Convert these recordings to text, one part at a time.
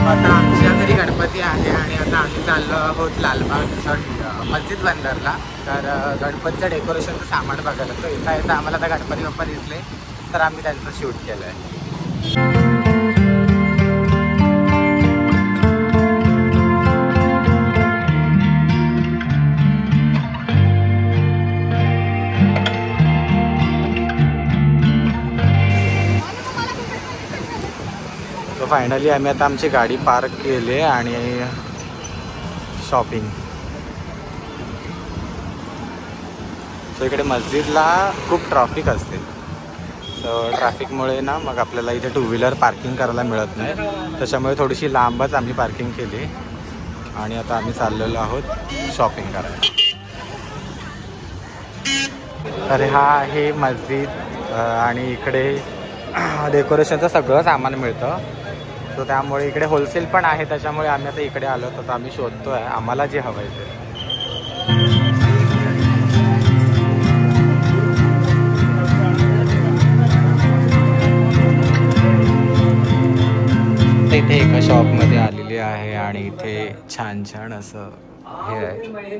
आता आमच्या घरी गणपती आहे आणि आता आम्ही चाललो आहोत लालबाग मस्जिद बंदरला. तर गणपतीचं डेकोरेशनचं सामान बघायला. तर येता येता आम्हाला आता गणपती बाप्पा दिसले तर आम्ही त्यांचं शूट केलं आहे. तो फायनली आम्ही आता आमची गाडी पार्क केली आणि शॉपिंग. सो इकडे मस्जिदला खूप ट्रॅफिक असते. सो ट्रॅफिकमुळे ना मग आपल्याला इथे टू व्हीलर पार्किंग करायला मिळत नाही. त्याच्यामुळे थोडीशी लांबच आम्ही पार्किंग केली आणि आता आम्ही चाललेलो आहोत शॉपिंग करायला. तर हा आहे मस्जिद आणि इकडे डेकोरेशनचं सगळं सामान मिळतं. सो त्यामुळे इकडे होलसेल पण आहे. त्याच्यामुळे आम्ही आता इकडे आलो तर आम्ही शोधतो आहे आम्हाला जे हवं आहे ते. इथे एका शॉपमध्ये आलेली आहे आणि इथे छान छान असं हे आहे.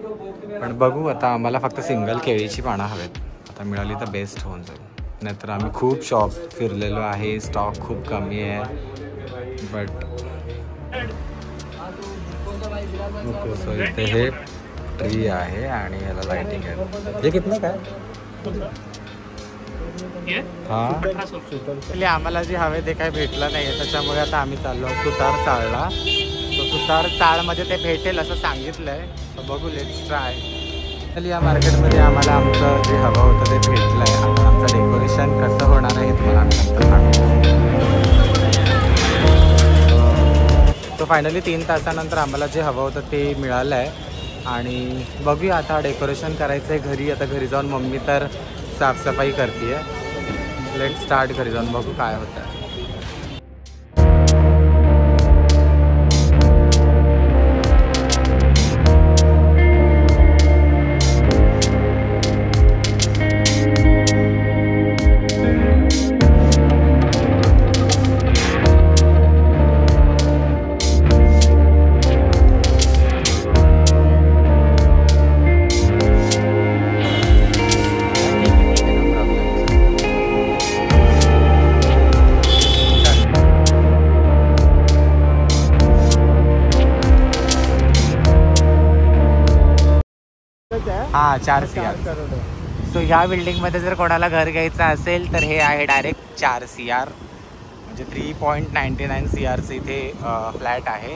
पण बघू आता आम्हाला फक्त सिंगल केळीची पानं हवेत. आता मिळाली तर बेस्ट होऊन जाईल. नाहीतर आम्ही खूप शॉप फिरलेलो आहे. स्टॉक खूप कमी आहे. But okay. सो इथे हे ट्री आहे आणि याला लाइटिंग आहे. हे कितना काय हां आम्हाला जे हवे ते काही भेटलं नाही आहे. त्याच्यामुळे आता आम्ही चाललो सुतार चाळला. तो सुतार चाळमध्ये ते भेटेल असं सांगितलं आहे. तर बघू लेट्स ट्राय. या मार्केटमध्ये आम्हाला आमचं जे हवं होतं ते भेटलं आहे. आता आमचं डेकोरेशन कसं होणार आहे तुम्हाला आम्ही नंतर सांगतो. तो फायनली 3 तासानंतर आम्हाला जे हवं होतं ते मिळालं आहे आणि बघूया आता डेकोरेशन करायचं आहे घरी. आता घरी जाऊन मम्मी तर साफसफाई करते आहे. Let start. घरी जाऊन बघू काय होतं आहे. हां 4 CR. सो ह्या बिल्डिंगमध्ये जर कोणाला घर घ्यायचं असेल तर हे आहे डायरेक्ट 4 CR म्हणजे 3.99 CRचं इथे फ्लॅट आहे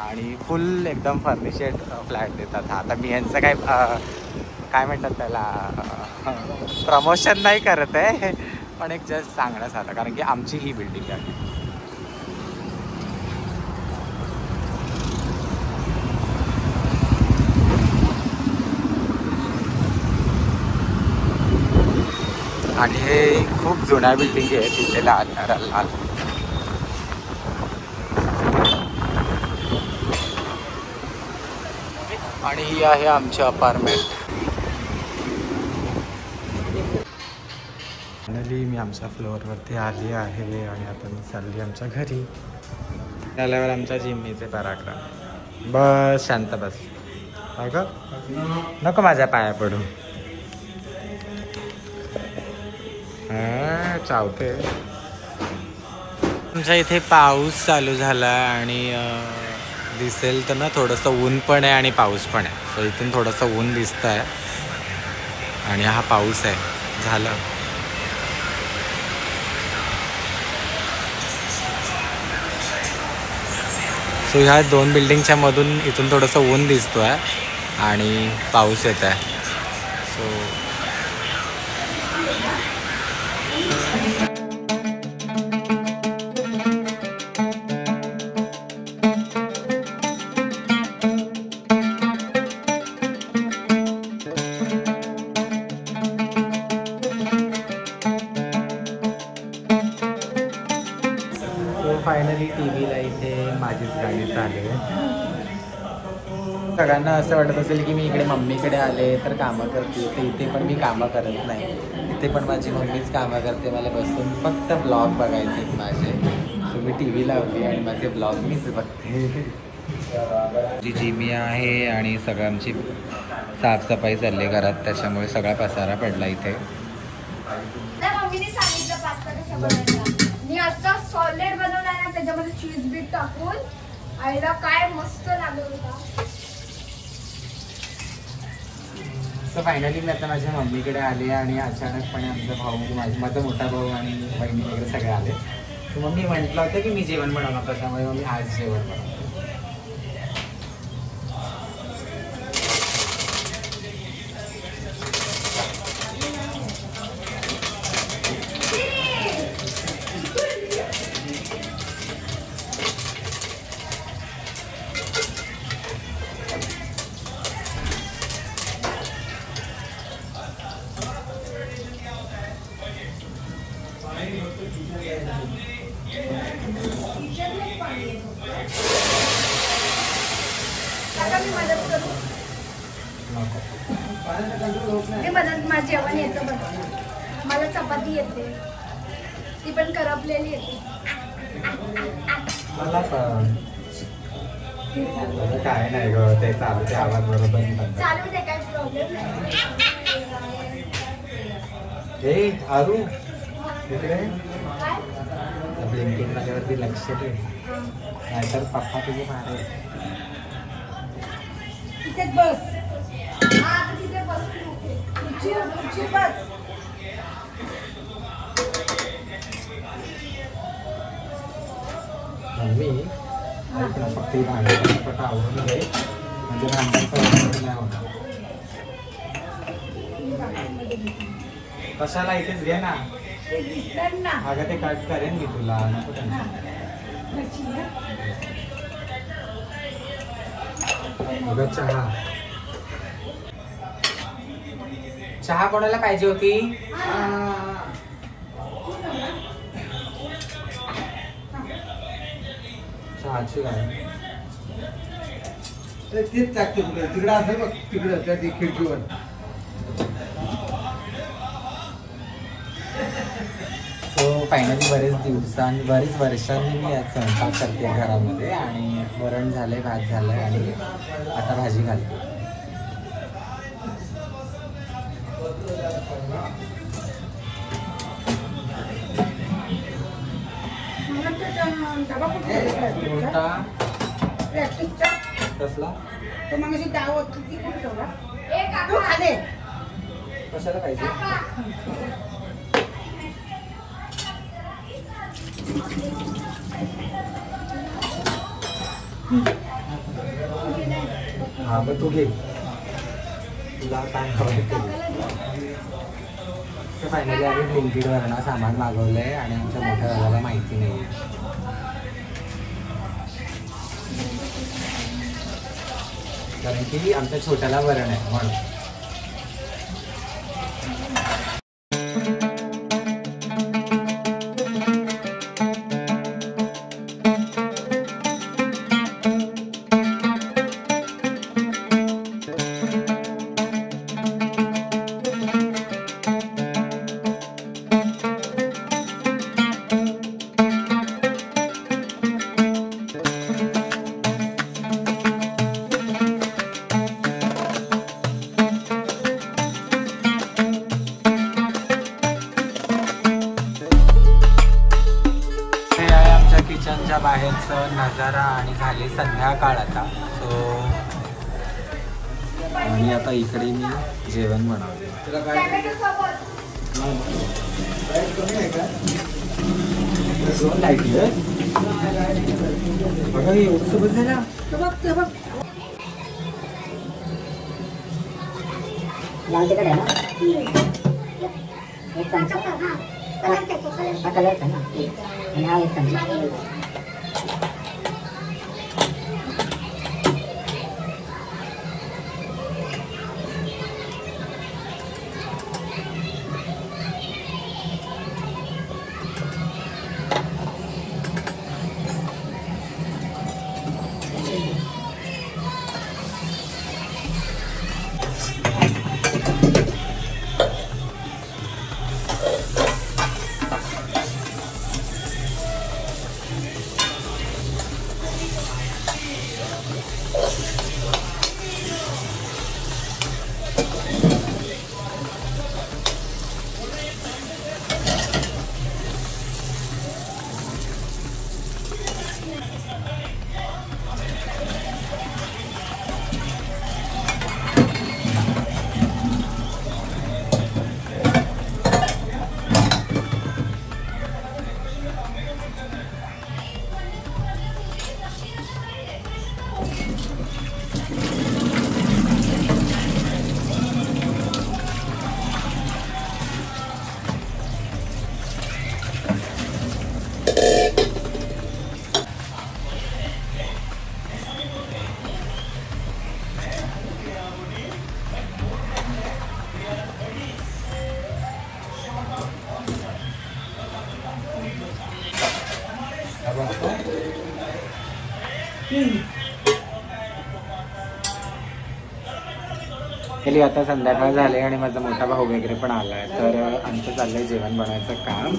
आणि फुल एकदम फर्निशेड फ्लॅट देतात. आता मी यांचं काय म्हणतात त्याला प्रमोशन नाही करत आहे पण एक जस्ट सांगण्यात आलं कारण की आमची ही बिल्डिंग आहे. आणि हे खूप जुन्या बिल्डिंग आहे. तिथे लाल आणि ही आहे आमची अपार्टमेंट. फायनली मी आमच्या फ्लोअरवरती आली आहे आणि आता मी चालली आमच्या घरी. त्याल्यावर आमच्या जिम्मीचे पराक्रम. बस शांत बस. का नको माझ्या पाया पडू. चावते. आमच्या इथे पाऊस चालू झाला आणि दिसेल तर ना थोडंसं ऊन पण आहे आणि पाऊस पण आहे. सो इथून थोडंसं ऊन दिसतं आहे आणि हा पाऊस आहे. झालं. सो ह्या 2 बिल्डिंगच्या मधून इथून थोडंसं ऊन दिसतो आहे आणि पाऊस येत आहे. सो फायनली टीव्हीला इथे माझीच गाणी चालू आहे. सगळ्यांना असं वाटत असेल की मी इकडे मम्मीकडे आले तर कामं करते. तर इथे पण मी कामं करत नाही. इथे पण माझी मम्मीच कामं करते. मला बसून फक्त ब्लॉग बघायचे माझे. मी TV लावली आणि माझे ब्लॉग मीच बघते. जी जिमी आहे आणि सगळं आमची साफसफाई चालली घरात, त्याच्यामुळे सगळा पसारा पडला इथे. मम्मीने सांगितलं पास्ता कसा बनवायचा. मी आता सॉलिड बनवला ना, त्याच्यामध्ये चीज बीट टाकून आईला काय मस्त लागत होता. सो फायनली मी आता माझ्या मम्मीकडे आले आणि अचानकपणे आमचा भाऊ, माझा मोठा भाऊ आणि बहिणी वगैरे सगळे आले. तर मग मी म्हटलं होतं की मी जेवण बनवणार, त्याच्यामुळे मग मी आज जेवण बनवतो. मला जेवण येतं बनवलं. मला चपाती येते, ती पण करपलेली येते. मला पण काय नाही ग, ते चालू ते आवाज बरोबर चालू दे, काय प्रॉब्लेम नाही. हे आरू इकडे काय ब्लिंकिंग मध्ये लक्ष दे, नाहीतर पप्पा तुझे मारे. तिथेच बस. हा तिथे बस. खुर्ची बस. मम्मी ऐक ना, फक्त ही भांडी पटापट आवडून घे, म्हणजे भांड्यांचा नाही होणार. कशाला इथेच घे ना. अगं ते कट करेन मी तुला, नको टेन्शन. अगं चहा चहा कोणाला पाहिजे होती? चहाची काय तेच टाकते कुठे तिकडं असं बघ, तिकडं त्या खिडकीवर. सो फायनली बरेच वर्षांनी मी आज स्वयंपाक करते घरामध्ये, आणि वरण झालंय, भात झालंय आणि आता भाजी घालते. कसला तो मग अशी डाव होती ती कुठे ठेवला? तो खाली. कशाला पाहिजे? हा मग तू घे, तुला काय हवं. फायनली आम्ही ब्लिंकिटवरनं सामान मागवलंय आणि आमच्या मोठ्या दादाला माहिती नाही, कारण की आमच्या छोट्याला वरण आहे म्हणून. किचनच्या बाहेरचं नजारा आणि झाली संध्याकाळ आता. सो आणि आता इकडे मी जेवण बनवले. बघा एवढं सोबत झाला. लाल तिखट आहे ना, एक चमचा हा कलरचा ना, आणि हा एक चमचा. गेली आता संध्याकाळ झाले आणि माझा मोठा भाऊ वगैरे पण आलाय, तर आमचं चाललंय जेवण बनवायचं काम.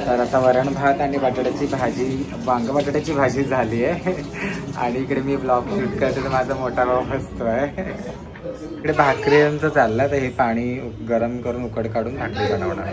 तर आता वरण भात आणि बटाट्याची भाजी, वांग बटाट्याची भाजी झाली आहे आणि इकडे मी ब्लॉग शूट करते तर माझा मोठा भाऊ हसतोय. इकडे भाकरीचं चाललं, तर हे पाणी गरम करून उकड काढून भाकरी बनवणार.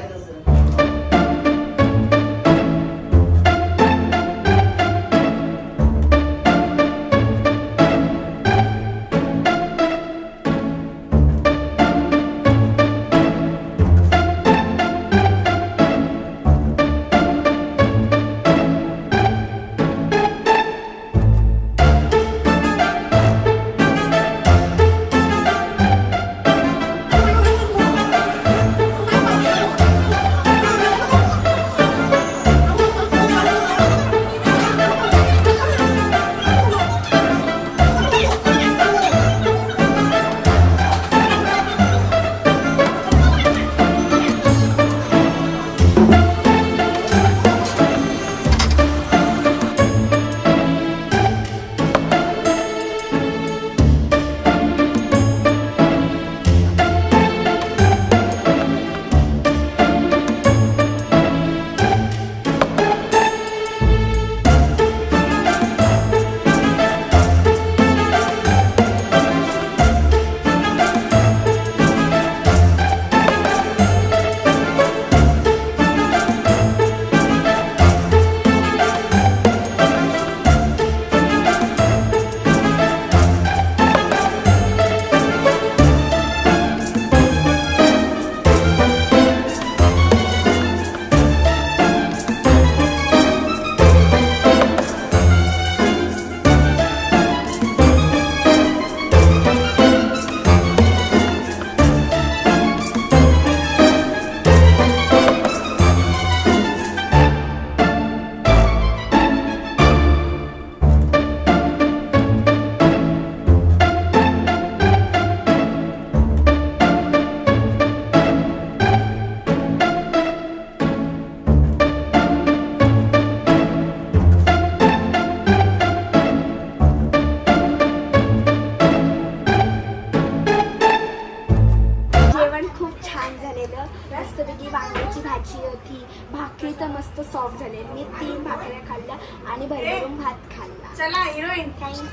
मस्तपैकी वांग्याची भाजी होती, भाकरी तर मस्त सॉफ्ट झाले. मी 3 भाकऱ्या खाल्ल्या आणि भरभरून भात खाल्ला. चला heroine,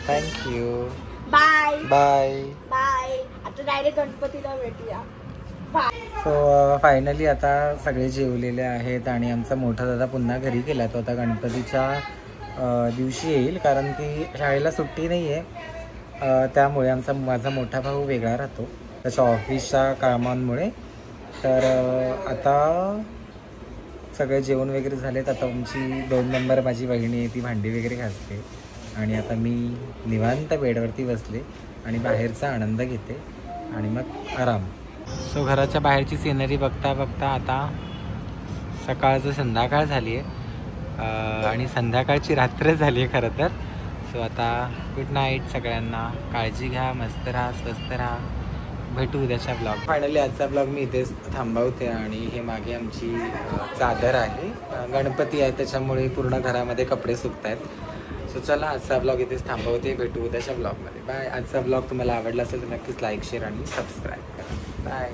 thank you. Bye bye bye. आता डायरेक्ट गणपतीला भेटूया. बाय. सो फायनली आता सगळे जेवलेले आहेत आणि आमचा मोठा दादा पुन्हा घरी गेला. तो आता गणपतीच्या दिवशी येईल, कारण की शाळेला सुट्टी नाही आहे. त्यामुळे माझा मोठा भाऊ वेगळा राहतो त्याच्या ऑफिसच्या कामांमुळे. तर आता सगळे जेवण वगैरे झालेत. आता आमची 2 नंबर माझी वहिनी आहे, ती भांडी वगैरे घासते आणि आता मी निवांत बेडवरती बसले आणि बाहेरचा आनंद घेते आणि मग आराम. सो घराच्या बाहेरची सिनरी बघता बघता आता सकाळचं संध्याकाळ झाली आहे आणि संध्याकाळची रात्र झाली आहे खरं तर. सो आता गुड नाईट सगळ्यांना. काळजी घ्या, मस्त राहा, स्वस्त राहा. भेटू उद्याच्या ब्लॉग. फायनली आजचा ब्लॉग मी इथेच थांबवते आणि हे मागे आमची चादर आहे. गणपती आहे त्याच्यामुळे पूर्ण घरामध्ये कपडे सुकत आहेत. सो चला आजचा ब्लॉग इथेच थांबवते. भेटू उद्याच्या ब्लॉगमध्ये. बाय. आजचा ब्लॉग तुम्हाला आवडला असेल तर नक्कीच लाईक, शेअर आणि सबस्क्राईब करा. बाय.